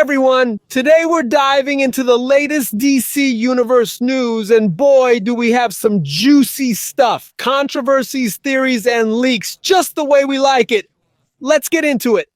everyone! Today we're diving into the latest DC Universe news, and boy, do we have some juicy stuff, controversies, theories, and leaks, just the way we like it. Let's get into it.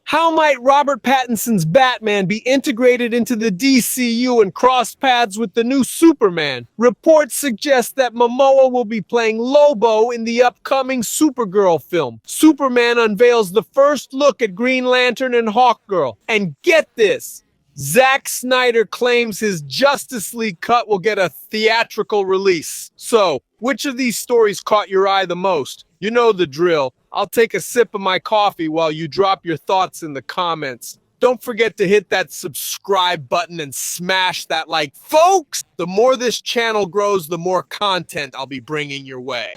How might Robert Pattinson's Batman be integrated into the DCU and cross paths with the new Superman? Reports suggest that Momoa will be playing Lobo in the upcoming Supergirl film. Superman unveils the first look at Green Lantern and Hawkgirl. And get this, Zack Snyder claims his Justice League cut will get a theatrical release. So, which of these stories caught your eye the most? You know the drill. I'll take a sip of my coffee while you drop your thoughts in the comments. Don't forget to hit that subscribe button and smash that like. Folks, the more this channel grows, the more content I'll be bringing your way.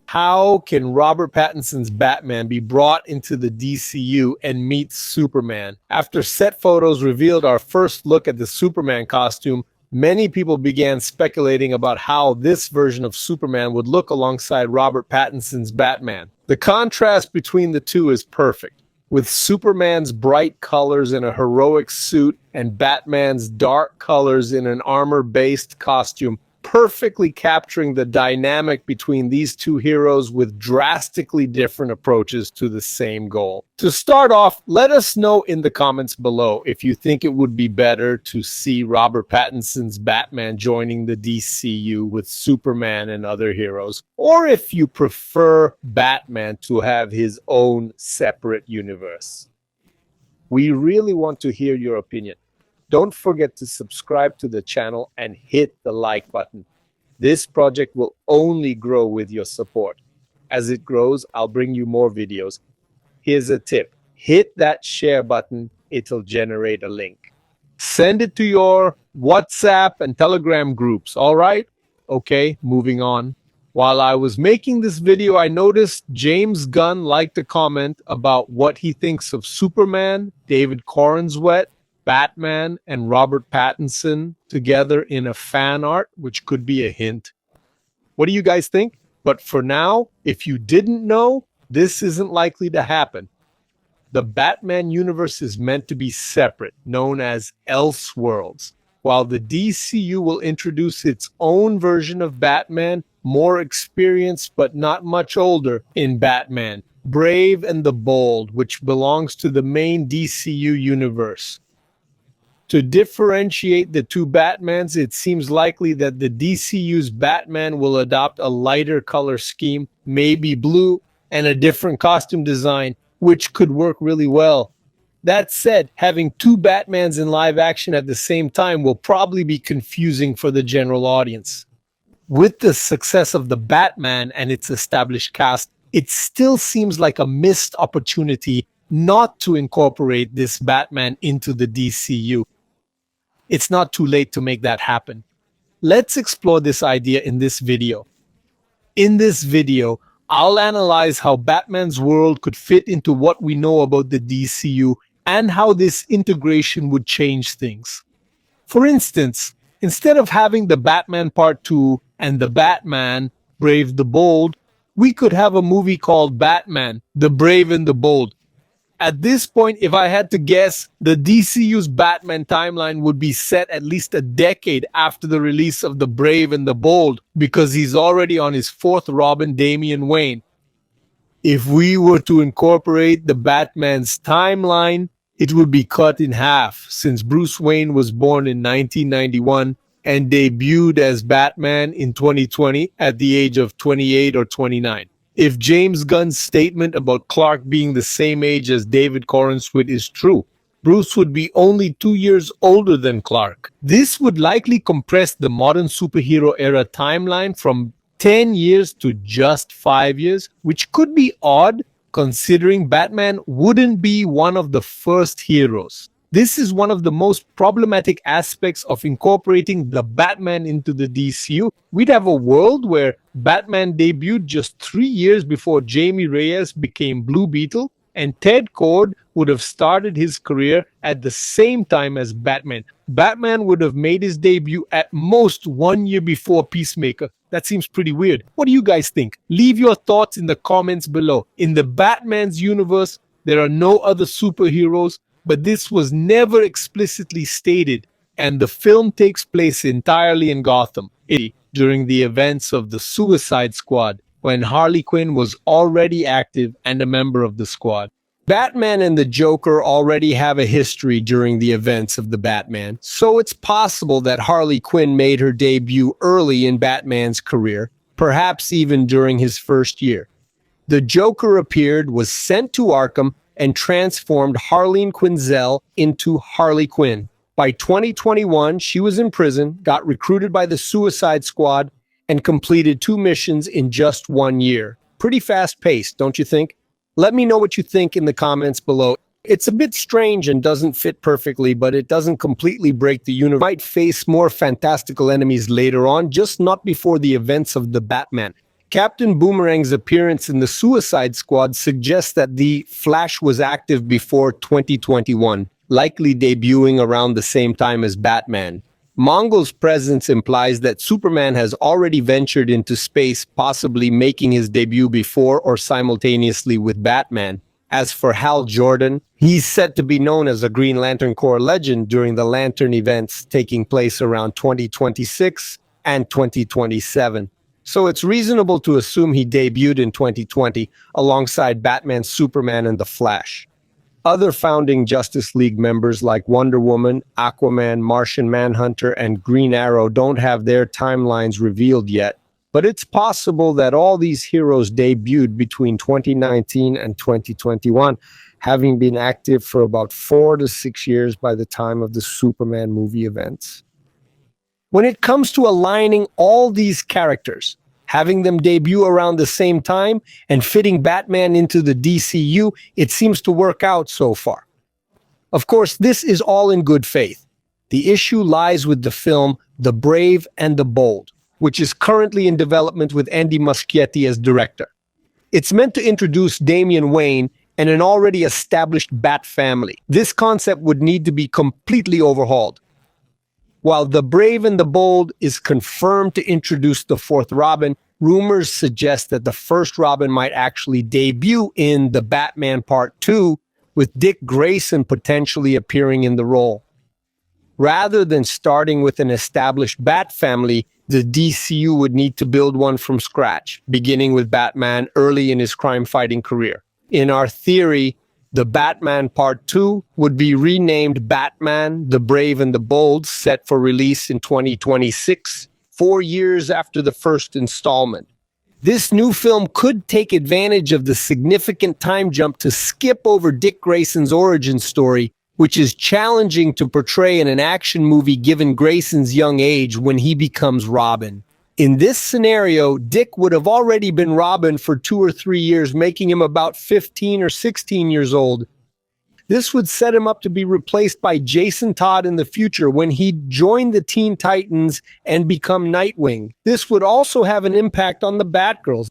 How can Robert Pattinson's Batman be brought into the DCU and meet Superman? After set photos revealed our first look at the Superman costume, many people began speculating about how this version of Superman would look alongside Robert Pattinson's Batman. The contrast between the two is perfect, with Superman's bright colors in a heroic suit and Batman's dark colors in an armor-based costume, perfectly capturing the dynamic between these two heroes with drastically different approaches to the same goal. To start off, let us know in the comments below if you think it would be better to see Robert Pattinson's Batman joining the DCU with Superman and other heroes, or if you prefer Batman to have his own separate universe. We really want to hear your opinion. Don't forget to subscribe to the channel and hit the like button. This project will only grow with your support. As it grows, I'll bring you more videos. Here's a tip. Hit that share button. It'll generate a link. Send it to your WhatsApp and Telegram groups, all right? Okay, moving on. While I was making this video, I noticed James Gunn liked a comment about what he thinks of Superman, David Corenswet, Batman, and Robert Pattinson together in a fan art, which could be a hint. What do you guys think? But for now, if you didn't know, this isn't likely to happen. The Batman universe is meant to be separate, known as Elseworlds, while the DCU will introduce its own version of Batman, more experienced but not much older, in Batman, Brave and the Bold, which belongs to the main DCU universe. To differentiate the two Batmans, it seems likely that the DCU's Batman will adopt a lighter color scheme, maybe blue, and a different costume design, which could work really well. That said, having two Batmans in live action at the same time will probably be confusing for the general audience. With the success of the Batman and its established cast, it still seems like a missed opportunity not to incorporate this Batman into the DCU. It's not too late to make that happen. Let's explore this idea in this video. In this video, I'll analyze how Batman's world could fit into what we know about the DCU and how this integration would change things. For instance, instead of having the Batman Part 2 and the Batman, Brave the Bold, we could have a movie called Batman, the Brave and the Bold. At this point, if I had to guess, the DCU's Batman timeline would be set at least a decade after the release of The Brave and the Bold, because he's already on his fourth Robin, Damian Wayne. If we were to incorporate the Batman's timeline, it would be cut in half, since Bruce Wayne was born in 1991 and debuted as Batman in 2020 at the age of 28 or 29. If James Gunn's statement about Clark being the same age as David Corenswet is true, Bruce would be only 2 years older than Clark. This would likely compress the modern superhero era timeline from 10 years to just 5 years, which could be odd considering Batman wouldn't be one of the first heroes. This is one of the most problematic aspects of incorporating the Batman into the DCU. We'd have a world where Batman debuted just 3 years before Jamie Reyes became Blue Beetle, and Ted Kord would have started his career at the same time as Batman. Batman would have made his debut at most 1 year before Peacemaker. That seems pretty weird. What do you guys think? Leave your thoughts in the comments below. In the Batman's universe, there are no other superheroes, but this was never explicitly stated, and the film takes place entirely in Gotham during the events of the Suicide Squad, when Harley Quinn was already active and a member of the squad. Batman and the Joker already have a history during the events of the Batman, so it's possible that Harley Quinn made her debut early in Batman's career, perhaps even during his first year. The Joker appeared, was sent to Arkham, and transformed Harleen Quinzel into Harley Quinn. By 2021, she was in prison, got recruited by the Suicide Squad, and completed 2 missions in just 1 year. Pretty fast-paced, don't you think? Let me know what you think in the comments below. It's a bit strange and doesn't fit perfectly, but it doesn't completely break the universe. Might face more fantastical enemies later on, just not before the events of the Batman. Captain Boomerang's appearance in the Suicide Squad suggests that the Flash was active before 2021, likely debuting around the same time as Batman. Mongel's presence implies that Superman has already ventured into space, possibly making his debut before or simultaneously with Batman. As for Hal Jordan, he's said to be known as a Green Lantern Corps legend during the Lantern events taking place around 2026 and 2027. So it's reasonable to assume he debuted in 2020 alongside Batman, Superman, and The Flash. Other founding Justice League members like Wonder Woman, Aquaman, Martian Manhunter, and Green Arrow don't have their timelines revealed yet, but it's possible that all these heroes debuted between 2019 and 2021, having been active for about 4 to 6 years by the time of the Superman movie events. When it comes to aligning all these characters, having them debut around the same time, and fitting Batman into the DCU, it seems to work out so far. Of course, this is all in good faith. The issue lies with the film The Brave and the Bold, which is currently in development with Andy Muschietti as director. It's meant to introduce Damian Wayne and an already established Bat family. This concept would need to be completely overhauled. While The Brave and the Bold is confirmed to introduce the 4th Robin, rumors suggest that the first Robin might actually debut in The Batman Part 2, with Dick Grayson potentially appearing in the role. Rather than starting with an established Bat family, the DCU would need to build one from scratch, beginning with Batman early in his crime-fighting career. In our theory, The Batman Part 2 would be renamed Batman, the Brave and the Bold, set for release in 2026, 4 years after the first installment. This new film could take advantage of the significant time jump to skip over Dick Grayson's origin story, which is challenging to portray in an action movie given Grayson's young age when he becomes Robin. In this scenario, Dick would have already been Robin for 2 or 3 years, making him about 15 or 16 years old. This would set him up to be replaced by Jason Todd in the future when he'd join the Teen Titans and become Nightwing. This would also have an impact on the Batgirls.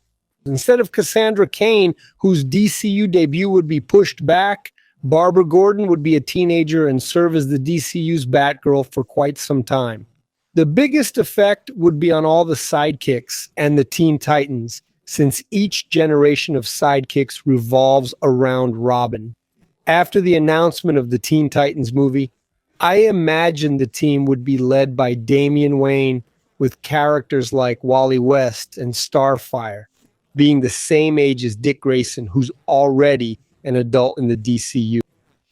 Instead of Cassandra Cain, whose DCU debut would be pushed back, Barbara Gordon would be a teenager and serve as the DCU's Batgirl for quite some time. The biggest effect would be on all the sidekicks and the Teen Titans, since each generation of sidekicks revolves around Robin. After the announcement of the Teen Titans movie, I imagine the team would be led by Damian Wayne, with characters like Wally West and Starfire being the same age as Dick Grayson, who's already an adult in the DCU.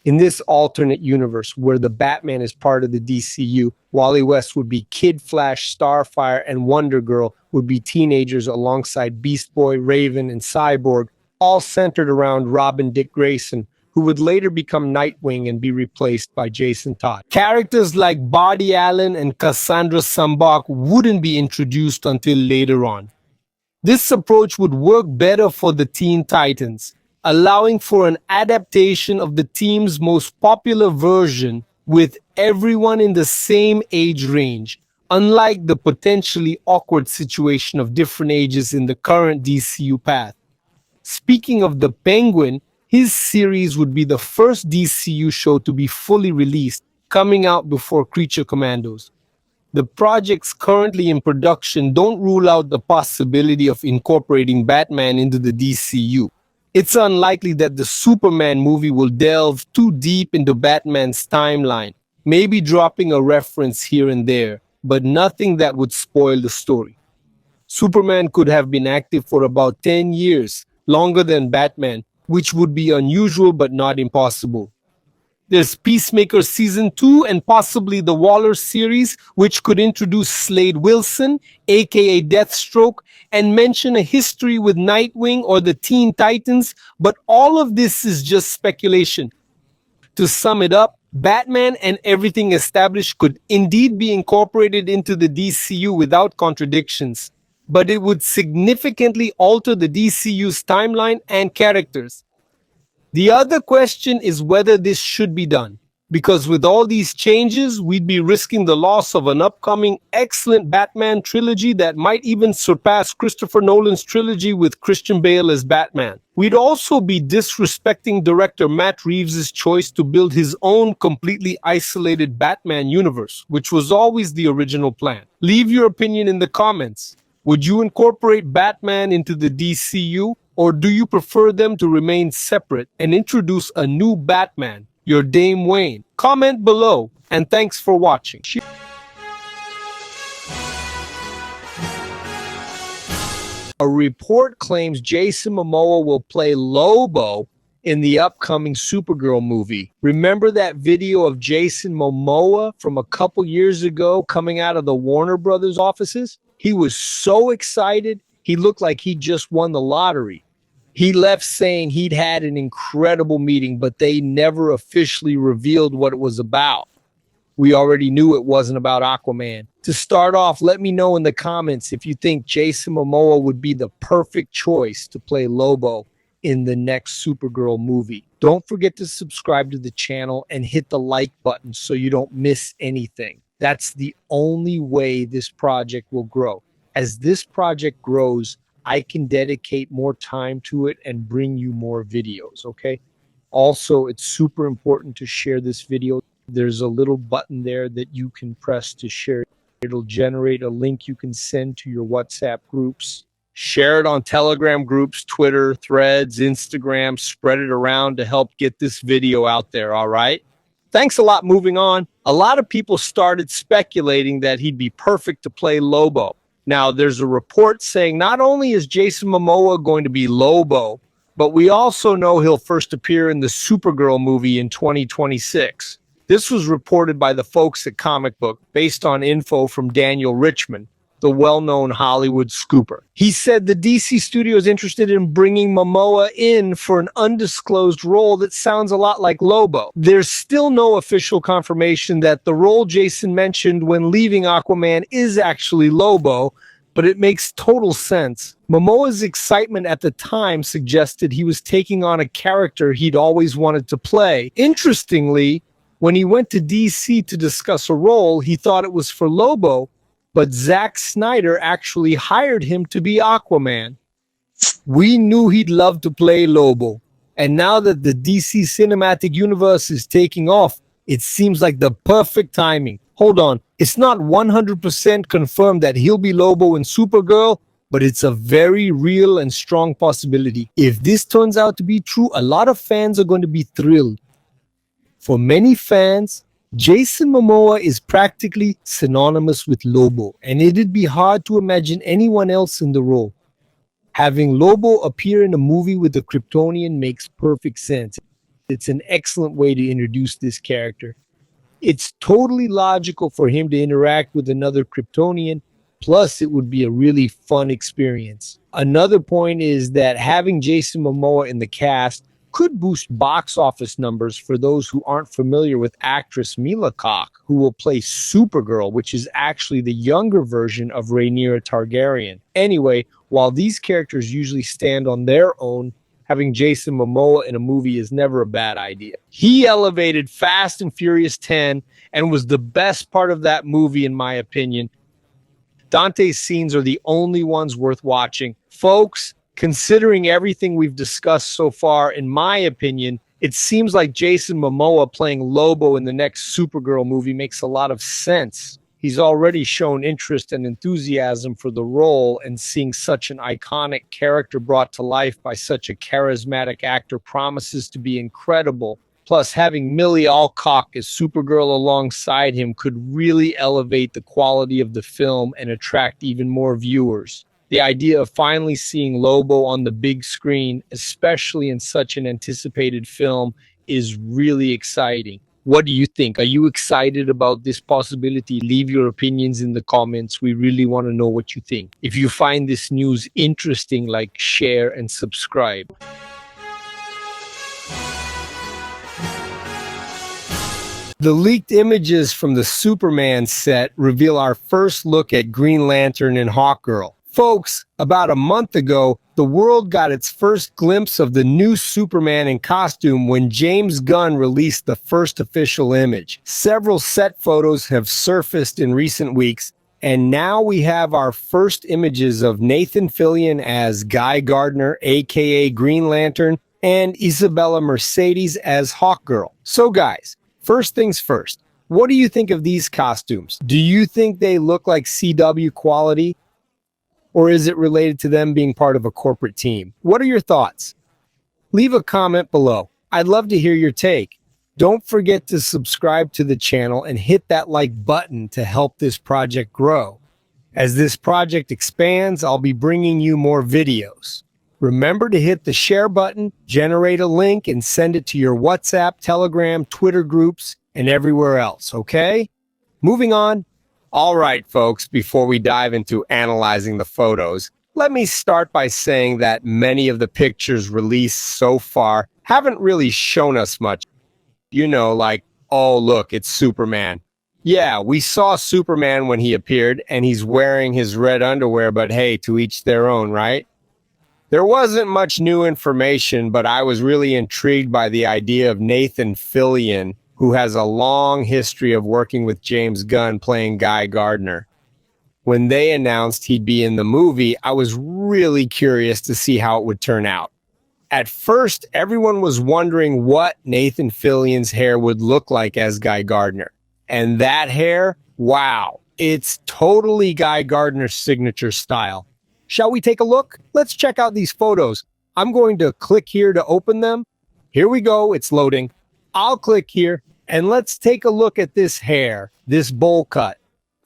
In this alternate universe where the Batman is part of the DCU, Wally West would be Kid Flash, Starfire, and Wonder Girl would be teenagers alongside Beast Boy, Raven, and Cyborg, all centered around Robin Dick Grayson, who would later become Nightwing and be replaced by Jason Todd. Characters like Barty Allen and Cassandra Sambach wouldn't be introduced until later on. This approach would work better for the Teen Titans, allowing for an adaptation of the team's most popular version with everyone in the same age range, unlike the potentially awkward situation of different ages in the current DCU path. Speaking of the Penguin, His series would be the first DCU show to be fully released, coming out before Creature Commandos. The projects currently in production don't rule out the possibility of incorporating Batman into the DCU. It's unlikely that the Superman movie will delve too deep into Batman's timeline, maybe dropping a reference here and there, but nothing that would spoil the story. Superman could have been active for about 10 years, longer than Batman, which would be unusual but not impossible. There's Peacemaker Season 2 and possibly the Waller series, which could introduce Slade Wilson, aka Deathstroke, and mention a history with Nightwing or the Teen Titans, but all of this is just speculation. To sum it up, Batman and everything established could indeed be incorporated into the DCU without contradictions, but it would significantly alter the DCU's timeline and characters. The other question is whether this should be done, because with all these changes, we'd be risking the loss of an upcoming excellent Batman trilogy that might even surpass Christopher Nolan's trilogy with Christian Bale as Batman. We'd also be disrespecting director Matt Reeves' choice to build his own completely isolated Batman universe, which was always the original plan. Leave your opinion in the comments. Would you incorporate Batman into the DCU? Or do you prefer them to remain separate and introduce a new Batman, your Dame Wayne? Comment below, and thanks for watching. A report claims Jason Momoa will play Lobo in the upcoming Supergirl movie. Remember that video of Jason Momoa from a couple years ago coming out of the Warner Brothers offices? He was so excited, he looked like he just won the lottery. He left saying he'd had an incredible meeting, but they never officially revealed what it was about. We already knew it wasn't about Aquaman. To start off, let me know in the comments if you think Jason Momoa would be the perfect choice to play Lobo in the next Supergirl movie. Don't forget to subscribe to the channel and hit the like button so you don't miss anything. That's the only way this project will grow. As this project grows, I can dedicate more time to it and bring you more videos, okay? Also, it's super important to share this video. There's a little button there that you can press to share. It'll generate a link you can send to your WhatsApp groups. Share it on Telegram groups, Twitter, Threads, Instagram. Spread it around to help get this video out there, all right? Thanks a lot. Moving on. A lot of people started speculating that he'd be perfect to play Lobo. Now, there's a report saying not only is Jason Momoa going to be Lobo, but we also know he'll first appear in the Supergirl movie in 2026. This was reported by the folks at Comic Book based on info from Daniel Richman, the well-known Hollywood scooper. He said the DC studio is interested in bringing Momoa in for an undisclosed role that sounds a lot like Lobo. There's still no official confirmation that the role Jason mentioned when leaving Aquaman is actually Lobo, but it makes total sense. Momoa's excitement at the time suggested he was taking on a character he'd always wanted to play. Interestingly, when he went to DC to discuss a role, he thought it was for Lobo, but Zack Snyder actually hired him to be Aquaman. We knew he'd love to play Lobo. And now that the DC cinematic universe is taking off, it seems like the perfect timing. Hold on, it's not 100% confirmed that he'll be Lobo in Supergirl, but it's a very real and strong possibility. If this turns out to be true, a lot of fans are going to be thrilled. For many fans, Jason Momoa is practically synonymous with Lobo, and it'd be hard to imagine anyone else in the role. Having Lobo appear in a movie with a Kryptonian makes perfect sense. It's an excellent way to introduce this character. It's totally logical for him to interact with another Kryptonian, plus it would be a really fun experience. Another point is that having Jason Momoa in the cast could boost box office numbers for those who aren't familiar with actress Mila Koch, who will play Supergirl, which is actually the younger version of Rhaenyra Targaryen. Anyway, while these characters usually stand on their own, having Jason Momoa in a movie is never a bad idea. He elevated Fast and Furious 10 and was the best part of that movie, in my opinion. Dante's scenes are the only ones worth watching. Folks, Considering everything we've discussed so far, in my opinion, it seems like Jason Momoa playing Lobo in the next Supergirl movie makes a lot of sense. He's already shown interest and enthusiasm for the role, and seeing such an iconic character brought to life by such a charismatic actor promises to be incredible. Plus, having Millie Alcock as Supergirl alongside him could really elevate the quality of the film and attract even more viewers. The idea of finally seeing Lobo on the big screen, especially in such an anticipated film, is really exciting. What do you think? Are you excited about this possibility? Leave your opinions in the comments. We really want to know what you think. If you find this news interesting, like, share, and subscribe. The leaked images from the Superman set reveal our first look at Green Lantern and Hawkgirl. Folks, about a month ago, the world got its first glimpse of the new Superman in costume when James Gunn released the first official image. Several set photos have surfaced in recent weeks, and now we have our first images of Nathan Fillion as Guy Gardner, aka Green Lantern, and Isabella Mercedes as Hawkgirl. So guys, first things first, what do you think of these costumes? Do you think they look like CW quality? Or is it related to them being part of a corporate team? What are your thoughts? Leave a comment below. I'd love to hear your take. Don't forget to subscribe to the channel and hit that like button to help this project grow. As this project expands, I'll be bringing you more videos. Remember to hit the share button, generate a link, and send it to your WhatsApp, Telegram, Twitter groups, and everywhere else, okay? Moving on. All right, folks, before we dive into analyzing the photos, let me start by saying that many of the pictures released so far haven't really shown us much. You know, like, oh, look, it's Superman. Yeah, we saw Superman when he appeared, and he's wearing his red underwear, but hey, to each their own, right? There wasn't much new information, but I was really intrigued by the idea of Nathan Fillion, who has a long history of working with James Gunn playing Guy Gardner. When they announced he'd be in the movie, I was really curious to see how it would turn out. At first, everyone was wondering what Nathan Fillion's hair would look like as Guy Gardner. And that hair, wow, it's totally Guy Gardner's signature style. Shall we take a look? Let's check out these photos. I'm going to click here to open them. Here we go, it's loading. I'll click here, and let's take a look at this hair, this bowl cut.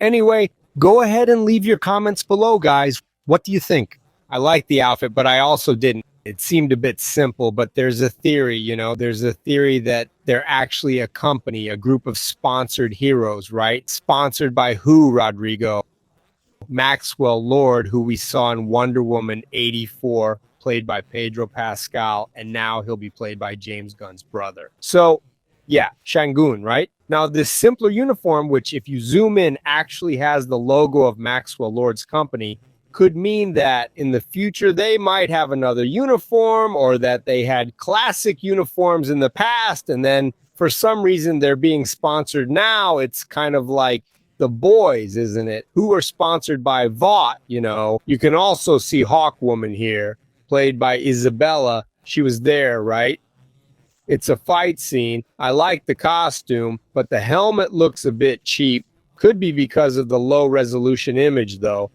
Anyway, go ahead and leave your comments below, guys. What do you think? I like the outfit, but I also didn't. It seemed a bit simple, but there's a theory, there's a theory that they're actually a company, a group of sponsored heroes, right? Sponsored by who, Rodrigo? Maxwell Lord, who we saw in Wonder Woman 84, played by Pedro Pascal, and now he'll be played by James Gunn's brother. So, yeah, Shangun, right? Now, this simpler uniform, which if you zoom in actually has the logo of Maxwell Lord's company, could mean that in the future they might have another uniform, or that they had classic uniforms in the past, and then for some reason they're being sponsored now. It's kind of like The Boys, isn't it? Who are sponsored by Vought, You can also see Hawkwoman here, played by Isabella. She was there, right? It's a fight scene. I like the costume, but the helmet looks a bit cheap. Could be because of the low resolution image, though.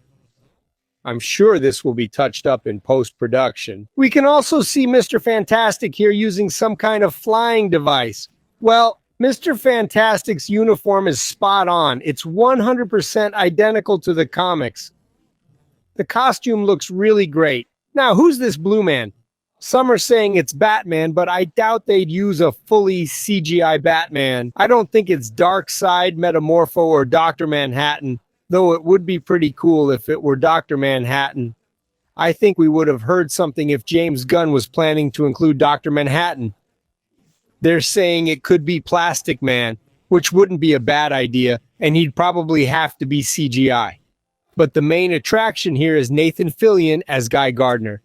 I'm sure this will be touched up in post-production. We can also see Mr. Fantastic here using some kind of flying device. Well, Mr. Fantastic's uniform is spot on. It's 100% identical to the comics. The costume looks really great. Now, who's this blue man? Some are saying it's Batman, but I doubt they'd use a fully CGI Batman. I don't think it's Darkseid, Metamorpho, or Dr. Manhattan, though it would be pretty cool if it were Dr. Manhattan. I think we would have heard something if James Gunn was planning to include Dr. Manhattan. They're saying it could be Plastic Man, which wouldn't be a bad idea, and he'd probably have to be CGI. But the main attraction here is Nathan Fillion as Guy Gardner.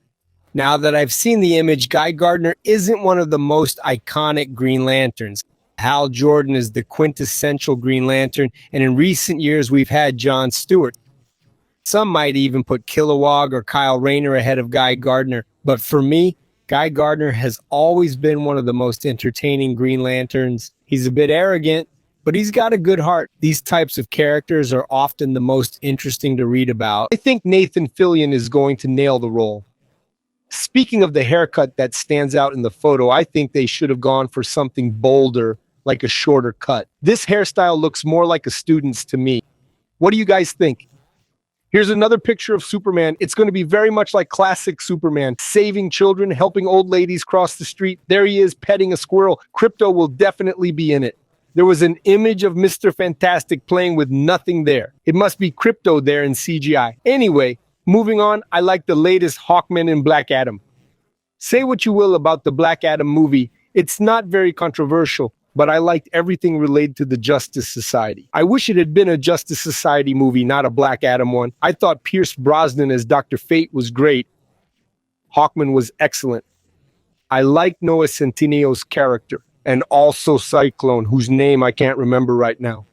Now that I've seen the image, Guy Gardner isn't one of the most iconic Green Lanterns. Hal Jordan is the quintessential Green Lantern, and in recent years we've had John Stewart. Some might even put Kilowog or Kyle Rayner ahead of Guy Gardner. But for me, Guy Gardner has always been one of the most entertaining Green Lanterns. He's a bit arrogant, but he's got a good heart. These types of characters are often the most interesting to read about. I think Nathan Fillion is going to nail the role. Speaking of the haircut that stands out in the photo, I think they should have gone for something bolder, like a shorter cut. This hairstyle looks more like a student's to me. What do you guys think? Here's another picture of Superman. It's going to be very much like classic Superman, saving children, helping old ladies cross the street. There he is petting a squirrel. Crypto will definitely be in it. There was an image of Mr. Fantastic playing with nothing there. It must be Crypto there in CGI. Anyway, moving on, I like the latest Hawkman and Black Adam. Say what you will about the Black Adam movie, it's not very controversial, but I liked everything related to the Justice Society. I wish it had been a Justice Society movie, not a Black Adam one. I thought Pierce Brosnan as Dr. Fate was great. Hawkman was excellent. I liked Noah Centinneo's character, and also Cyclone, whose name I can't remember right now.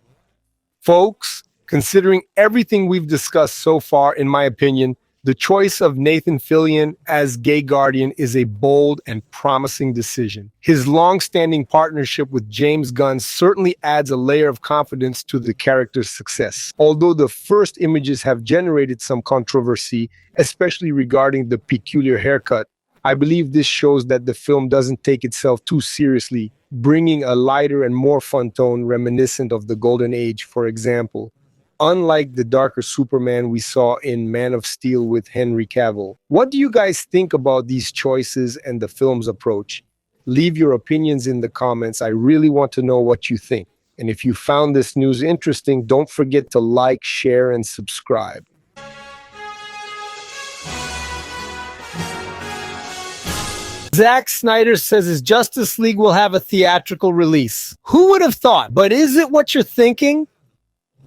Folks, considering everything we've discussed so far, in my opinion, the choice of Nathan Fillion as Gay Guardian is a bold and promising decision. His long-standing partnership with James Gunn certainly adds a layer of confidence to the character's success. Although the first images have generated some controversy, especially regarding the peculiar haircut, I believe this shows that the film doesn't take itself too seriously, bringing a lighter and more fun tone reminiscent of the Golden Age, for example. Unlike the darker Superman we saw in Man of Steel with Henry Cavill. What do you guys think about these choices and the film's approach? Leave your opinions in the comments. I really want to know what you think. And if you found this news interesting, don't forget to like, share, and subscribe. Zack Snyder says his Justice League will have a theatrical release. Who would have thought? But is it what you're thinking?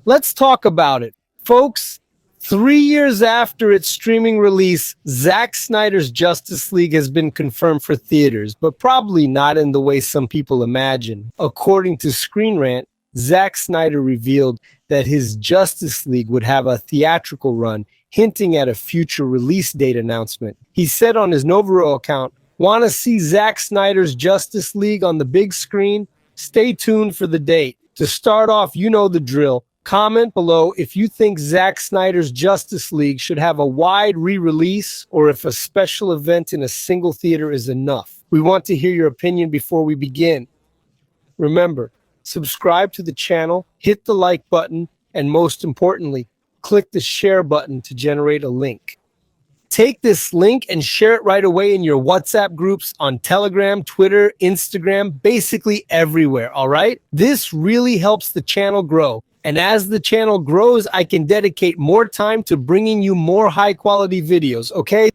Let's talk about it. Folks, 3 years after its streaming release, Zack Snyder's Justice League has been confirmed for theaters, but probably not in the way some people imagine. According to Screen Rant, Zack Snyder revealed that his Justice League would have a theatrical run, hinting at a future release date announcement. He said on his Novaro account, "Want to see Zack Snyder's Justice League on the big screen? Stay tuned for the date. To start off, you know the drill. Comment below if you think Zack Snyder's Justice League should have a wide re-release or if a special event in a single theater is enough. We want to hear your opinion before we begin. Remember, subscribe to the channel, hit the like button, and most importantly, click the share button to generate a link. Take this link and share it right away in your WhatsApp groups on Telegram, Twitter, Instagram, basically everywhere, all right? This really helps the channel grow. And as the channel grows, I can dedicate more time to bringing you more high-quality videos, okay?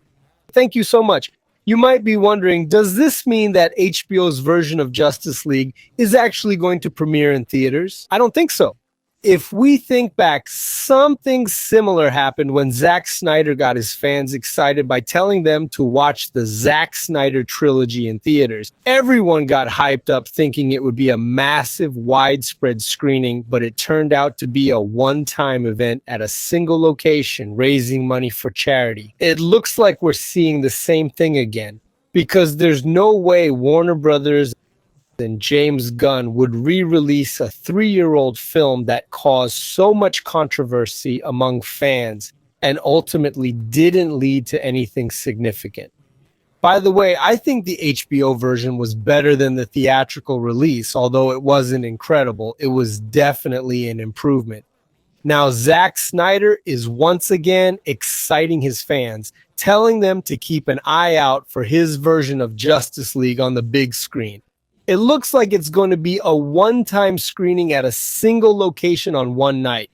Thank you so much. You might be wondering, does this mean that HBO's version of Justice League is actually going to premiere in theaters? I don't think so. If we think back, something similar happened when Zack Snyder got his fans excited by telling them to watch the Zack Snyder trilogy in theaters. Everyone got hyped up thinking it would be a massive, widespread screening, but it turned out to be a one-time event at a single location, raising money for charity. It looks like we're seeing the same thing again, because there's no way Warner Brothers and James Gunn would re-release a 3-year-old film that caused so much controversy among fans and ultimately didn't lead to anything significant. By the way, I think the HBO version was better than the theatrical release, although it wasn't incredible. It was definitely an improvement. Now, Zack Snyder is once again exciting his fans, telling them to keep an eye out for his version of Justice League on the big screen. It looks like it's going to be a one-time screening at a single location on one night.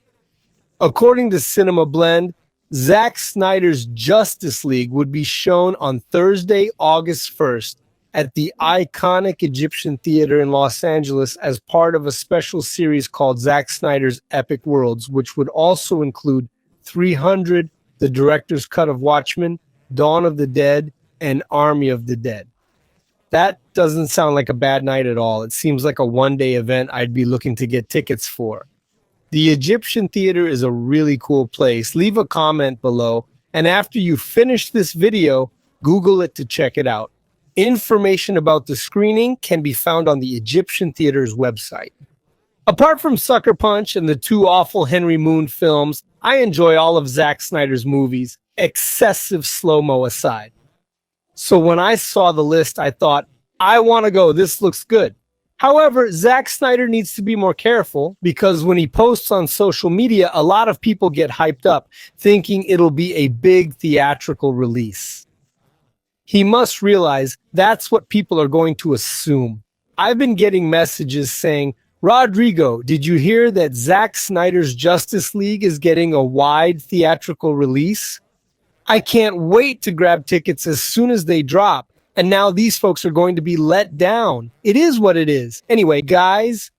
According to Cinema Blend, Zack Snyder's Justice League would be shown on Thursday, August 1st at the iconic Egyptian Theater in Los Angeles as part of a special series called Zack Snyder's Epic Worlds, which would also include 300, the director's cut of Watchmen, Dawn of the Dead, and Army of the Dead. That doesn't sound like a bad night at all. It seems like a one-day event I'd be looking to get tickets for. The Egyptian Theater is a really cool place. Leave a comment below, and after you finish this video, Google it to check it out. Information about the screening can be found on the Egyptian Theater's website. Apart from Sucker Punch and the two awful Henry Moon films, I enjoy all of Zack Snyder's movies, excessive slow-mo aside. So when I saw the list, I thought, I want to go, this looks good. However, Zack Snyder needs to be more careful because when he posts on social media, a lot of people get hyped up, thinking it'll be a big theatrical release. He must realize that's what people are going to assume. I've been getting messages saying, Rodrigo, did you hear that Zack Snyder's Justice League is getting a wide theatrical release? I can't wait to grab tickets as soon as they drop. And now these folks are going to be let down. It is what it is. Anyway, guys,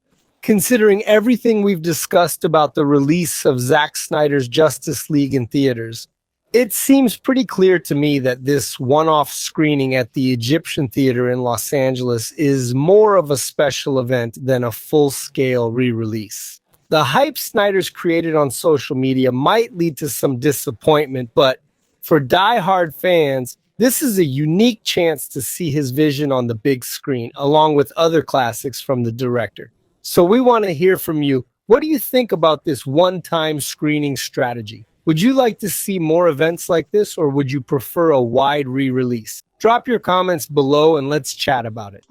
considering everything we've discussed about the release of Zack Snyder's Justice League in theaters, it seems pretty clear to me that this one-off screening at the Egyptian Theater in Los Angeles is more of a special event than a full-scale re-release. The hype Snyder's created on social media might lead to some disappointment, but for die-hard fans, this is a unique chance to see his vision on the big screen, along with other classics from the director. So we want to hear from you. What do you think about this one-time screening strategy? Would you like to see more events like this, or would you prefer a wide re-release? Drop your comments below and let's chat about it.